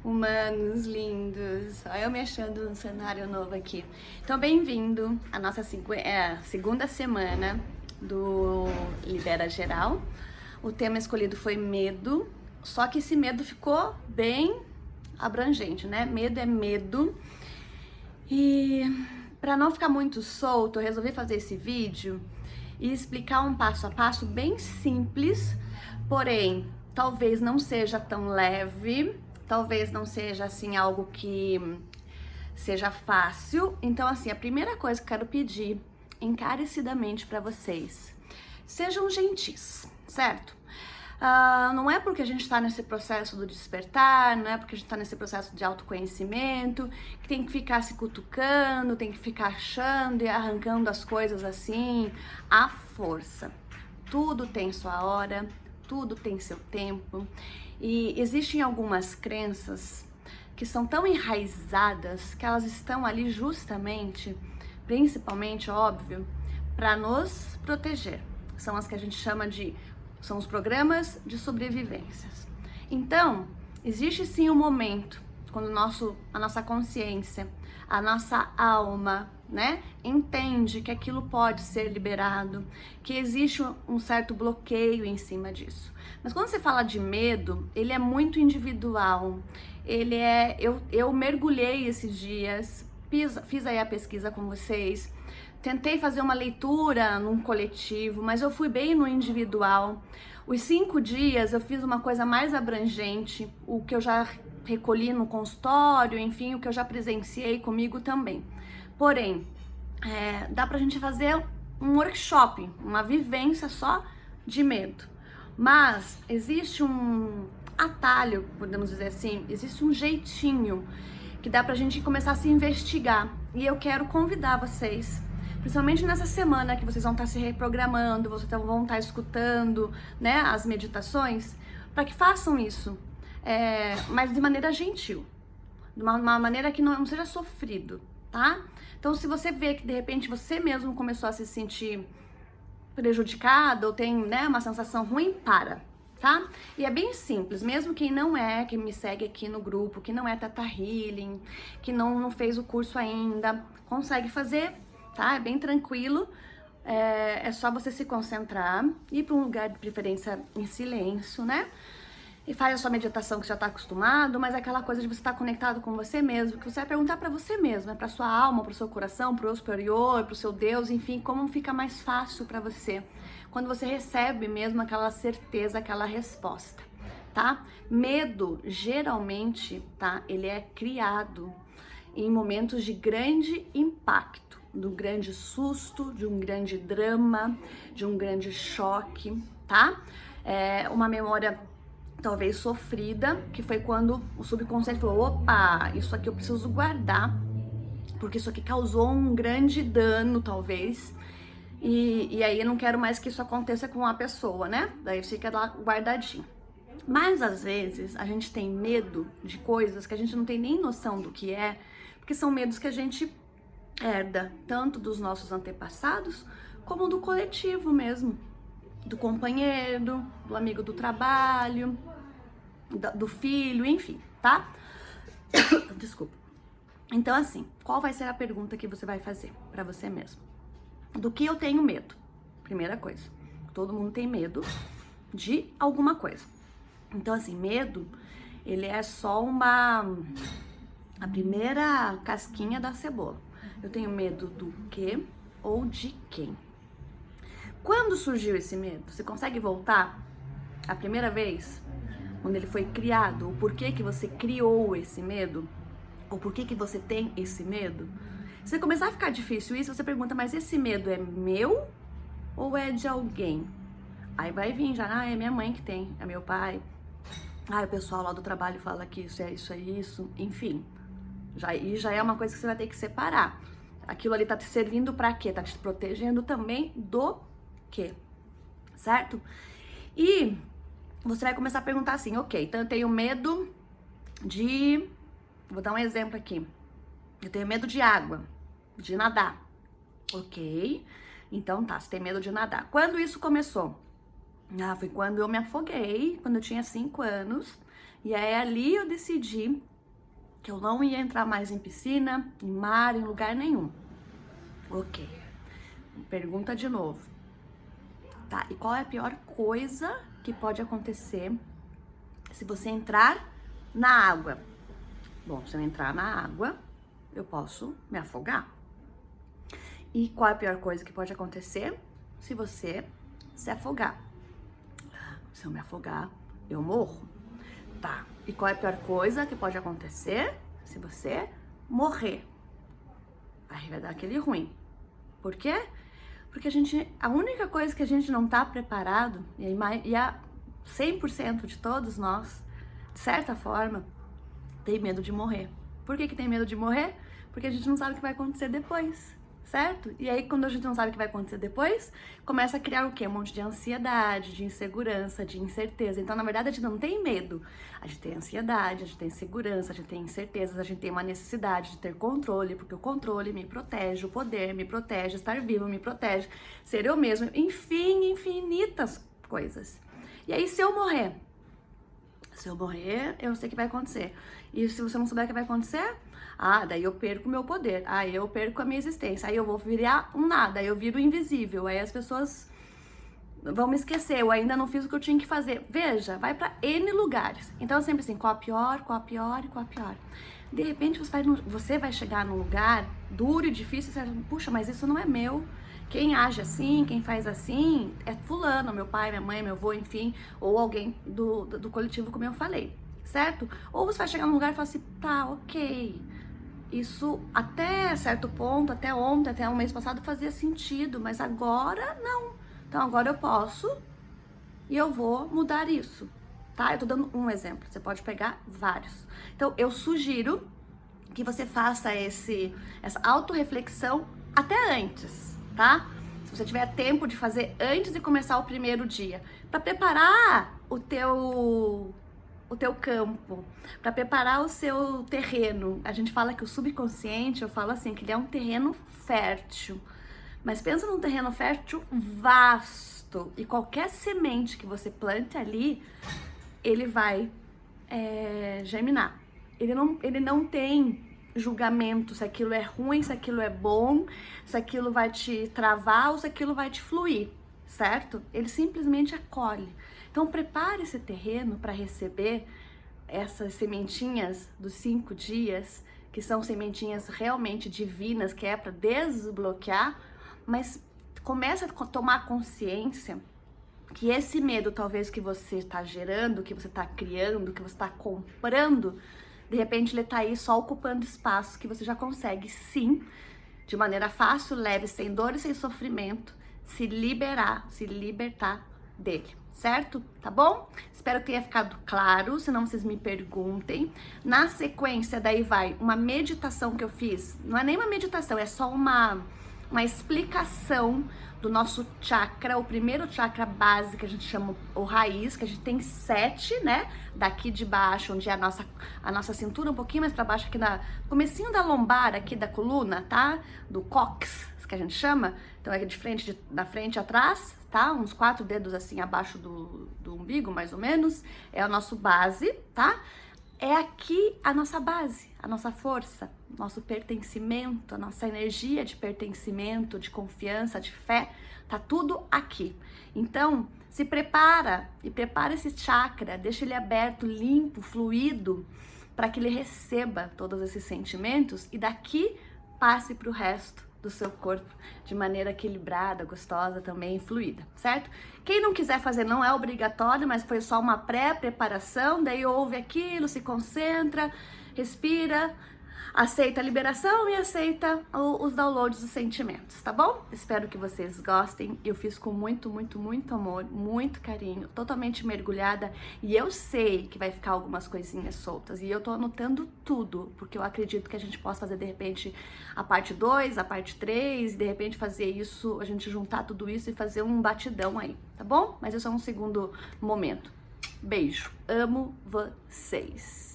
Humanos lindos, olha eu me achando num cenário novo aqui. Então, bem-vindo à nossa segunda semana do Libera Geral. O tema escolhido foi medo, só que esse medo ficou bem abrangente, né? Medo é medo. E para não ficar muito solto, eu resolvi fazer esse vídeo e explicar um passo a passo bem simples, porém, talvez não seja tão leve, talvez não seja assim algo que seja fácil. Então, assim, a primeira coisa que eu quero pedir encarecidamente para vocês, sejam gentis, certo? Não é porque a gente está nesse processo do despertar, não é porque a gente está nesse processo de autoconhecimento, que tem que ficar se cutucando, tem que ficar achando e arrancando as coisas assim, à força. Tudo tem sua hora, tudo tem seu tempo, e existem algumas crenças que são tão enraizadas que elas estão ali justamente, principalmente, óbvio, para nos proteger. São as que a gente chama de são os programas de sobrevivências. Então, existe sim um momento quando a nossa consciência, a nossa alma, né, entende que aquilo pode ser liberado, que existe um certo bloqueio em cima disso. Mas quando você fala de medo, ele é muito individual. Eu mergulhei esses dias, fiz aí a pesquisa com vocês. Tentei fazer uma leitura num coletivo, mas eu fui bem no individual. Os 5 dias eu fiz uma coisa mais abrangente, o que eu já recolhi no consultório, enfim, o que eu já presenciei comigo também. Porém, dá pra gente fazer um workshop, uma vivência só de medo. Mas existe um atalho, podemos dizer assim, existe um jeitinho que dá pra gente começar a se investigar. E eu quero convidar vocês, principalmente nessa semana que vocês vão estar se reprogramando, vocês vão estar escutando, né, as meditações, para que façam isso, mas de maneira gentil, de uma maneira que não seja sofrido, tá? Então, se você vê que de repente você mesmo começou a se sentir prejudicado ou tem, né, uma sensação ruim, tá? E é bem simples, mesmo quem me segue aqui no grupo, que não é Teta Healing, que não fez o curso ainda, consegue fazer, tá? É bem tranquilo, é só você se concentrar, ir para um lugar de preferência em silêncio, né? E faz a sua meditação que você já está acostumado, mas é aquela coisa de você estar conectado com você mesmo, que você vai perguntar para você mesmo, para sua alma, para o seu coração, para o superior, para o seu Deus, enfim, como fica mais fácil para você, quando você recebe mesmo aquela certeza, aquela resposta, tá? Medo, geralmente, tá? Ele é criado em momentos de grande impacto, de um grande susto, de um grande drama, de um grande choque, tá? É uma memória talvez sofrida, que foi quando o subconsciente falou, opa, isso aqui eu preciso guardar, porque isso aqui causou um grande dano, talvez, e aí eu não quero mais que isso aconteça com a pessoa, né? Daí fica lá guardadinho. Mas às vezes a gente tem medo de coisas que a gente não tem nem noção do que é, porque são medos que a gente herda, tanto dos nossos antepassados, como do coletivo mesmo, do companheiro, do amigo do trabalho, do filho, enfim, tá? Desculpa. Então, assim, qual vai ser a pergunta que você vai fazer pra você mesmo? Do que eu tenho medo? Primeira coisa, todo mundo tem medo de alguma coisa. Então, assim, medo, ele é só a primeira casquinha da cebola. Eu tenho medo do quê ou de quem? Quando surgiu esse medo? Você consegue voltar a primeira vez? Quando ele foi criado? O porquê que você criou esse medo? Ou por que você tem esse medo? Se começar a ficar difícil isso, você pergunta, mas esse medo é meu ou é de alguém? Aí vai vir já, é minha mãe que tem, é meu pai. O pessoal lá do trabalho fala que isso é isso, enfim. Já é uma coisa que você vai ter que separar. Aquilo ali tá te servindo pra quê? Tá te protegendo também do quê? Certo? E você vai começar a perguntar assim, ok, então eu tenho medo de... Vou dar um exemplo aqui. Eu tenho medo de água, de nadar. Ok, então tá, você tem medo de nadar. Quando isso começou? Foi quando eu me afoguei, quando eu tinha 5 anos. E aí ali eu decidi que eu não ia entrar mais em piscina, em mar, em lugar nenhum. Ok. Pergunta de novo. Tá, e qual é a pior coisa que pode acontecer se você entrar na água? Bom, se eu entrar na água, eu posso me afogar. E qual é a pior coisa que pode acontecer se você se afogar? Se eu me afogar, eu morro. Tá, e qual é a pior coisa que pode acontecer se você morrer? Aí vai dar aquele ruim. Por quê? Porque a única coisa que a gente não tá preparado, e a 100% de todos nós, de certa forma, tem medo de morrer. Por que tem medo de morrer? Porque a gente não sabe o que vai acontecer depois, certo? E aí, quando a gente não sabe o que vai acontecer depois, começa a criar o quê? Um monte de ansiedade, de insegurança, de incerteza. Então, na verdade, a gente não tem medo. A gente tem ansiedade, a gente tem insegurança, a gente tem incertezas, a gente tem uma necessidade de ter controle, porque o controle me protege, o poder me protege, estar vivo me protege, ser eu mesmo, enfim, infinitas coisas. E aí, se eu morrer, eu sei o que vai acontecer. E se você não souber o que vai acontecer, daí eu perco o meu poder, aí eu perco a minha existência, aí eu vou virar um nada, aí eu viro invisível, aí as pessoas vão me esquecer, eu ainda não fiz o que eu tinha que fazer. Veja, vai pra N lugares. Então é sempre assim, qual a pior, qual a pior e qual a pior. De repente você vai chegar num lugar duro e difícil, você vai, puxa, mas isso não é meu. Quem age assim, quem faz assim, é fulano, meu pai, minha mãe, meu avô, enfim, ou alguém do coletivo, como eu falei, certo? Ou você vai chegar num lugar e falar assim, tá, ok, isso até certo ponto, até ontem, até um mês passado fazia sentido, mas agora não. Então agora eu posso e eu vou mudar isso, tá? Eu tô dando um exemplo, você pode pegar vários. Então eu sugiro que você faça essa autorreflexão até antes, tá? Se você tiver tempo de fazer antes de começar o primeiro dia, para preparar o teu campo, para preparar o seu terreno. A gente fala que o subconsciente, eu falo assim, que ele é um terreno fértil. Mas pensa num terreno fértil vasto, e qualquer semente que você plante ali, ele vai germinar. Ele não tem julgamento se aquilo é ruim, se aquilo é bom, se aquilo vai te travar ou se aquilo vai te fluir, certo? Ele simplesmente acolhe. Então prepare esse terreno para receber essas sementinhas dos 5 dias, que são sementinhas realmente divinas, que é para desbloquear, mas começa a tomar consciência que esse medo talvez que você está gerando, que você está criando, que você está comprando, de repente ele tá aí só ocupando espaço que você já consegue, sim, de maneira fácil, leve, sem dor e sem sofrimento, se libertar dele, certo? Tá bom? Espero que tenha ficado claro, senão vocês me perguntem. Na sequência, daí vai uma meditação que eu fiz, não é nem uma meditação, é só uma explicação do nosso chakra, o primeiro chakra base, que a gente chama o raiz, que a gente tem 7, né? Daqui de baixo, onde é a nossa cintura, um pouquinho mais para baixo, aqui no comecinho da lombar, aqui da coluna, tá? Do cóccix, que a gente chama. Então é da frente atrás, tá? Uns 4 dedos assim abaixo do umbigo, mais ou menos. É o nosso base, tá? É aqui a nossa base, a nossa força, nosso pertencimento, a nossa energia de pertencimento, de confiança, de fé, tá tudo aqui. Então, se prepara e prepara esse chakra, deixa ele aberto, limpo, fluido, para que ele receba todos esses sentimentos e daqui passe para o resto do seu corpo de maneira equilibrada, gostosa também, fluida, certo? Quem não quiser fazer não é obrigatório, mas foi só uma pré-preparação, daí ouve aquilo, se concentra, respira, aceita a liberação e aceita os downloads dos sentimentos, tá bom? Espero que vocês gostem. Eu fiz com muito, muito, muito amor, muito carinho, totalmente mergulhada, e eu sei que vai ficar algumas coisinhas soltas, e eu tô anotando tudo, porque eu acredito que a gente possa fazer de repente a parte 2, a parte 3, e de repente fazer isso, a gente juntar tudo isso e fazer um batidão aí, tá bom? Mas isso é um segundo momento. Beijo, amo vocês!